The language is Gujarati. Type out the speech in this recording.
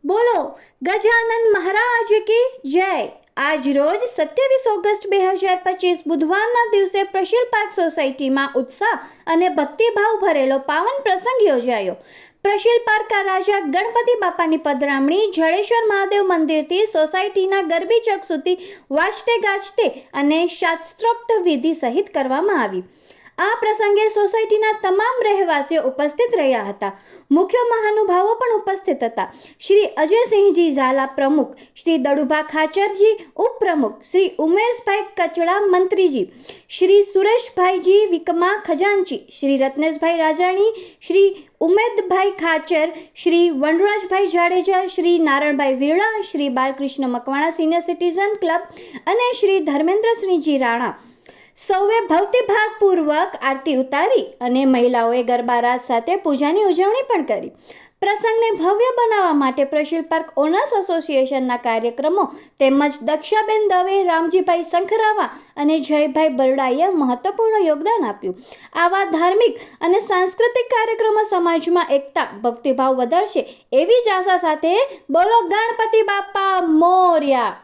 બોલો ગજાનન મહારાજ કી જય। આજ રોજ 27 ઓગસ્ટ 2025 બુધવારના દિવસે પ્રશીલ પાર્ક સોસાયટીમાં ઉત્સાહ અને ભક્તિભાવ ભરેલો પાવન પ્રસંગ યોજાયો। પ્રશીલ પાર્કના રાજા ગણપતિ બાપાની પધરામણી જડેશ્વર મહાદેવ મંદિરથી સોસાયટીના ગરબી ચક સુધી વાજતે ગાજતે અને શાસ્ત્રોક્ત વિધિ સહિત કરવામાં આવી। આ પ્રસંગે સોસાયટીના તમામ રહેવાસીઓ ઉપસ્થિત રહ્યા હતા। મુખ્ય મહાનુભાવો પણ ઉપસ્થિત હતા। શ્રી અજયસિંહજી ઝાલા પ્રમુખ, શ્રી દડુભા ખાચરજી ઉપપ્રમુખ, શ્રી ઉમેશભાઈ કચડા મંત્રીજી, શ્રી સુરેશભાઈજી વિકમા ખજાનચી, Shri Ratneshbhai Rajani, Shri Umedbhai Khachar, Shri Vanrajbhai Jadeja, Shri Naranbhai Virana, Shri Balkrishna Makwana senior citizen club અને શ્રી ધર્મેન્દ્રસિંહજી રાણા સૌએ ભક્તિભાવપૂર્વક આરતી ઉતારી અને મહિલાઓએ ગરબા રાસ સાથે પૂજાની ઉજવણી પણ કરી। પ્રસંગને ભવ્ય બનાવવા માટે પ્રશીલ પાર્ક ઓનર્સ એસોસિએશનના કાર્યક્રમો તેમજ દક્ષાબેન દવે, રામજીભાઈ શંખરાવા અને જયભાઈ બરડાઈએ મહત્વપૂર્ણ યોગદાન આપ્યું। આવા ધાર્મિક અને સાંસ્કૃતિક કાર્યક્રમો સમાજમાં એકતા, ભક્તિભાવ વધારશે એવી જ આશા સાથે બોલો ગણપતિ બાપા મોર્યા।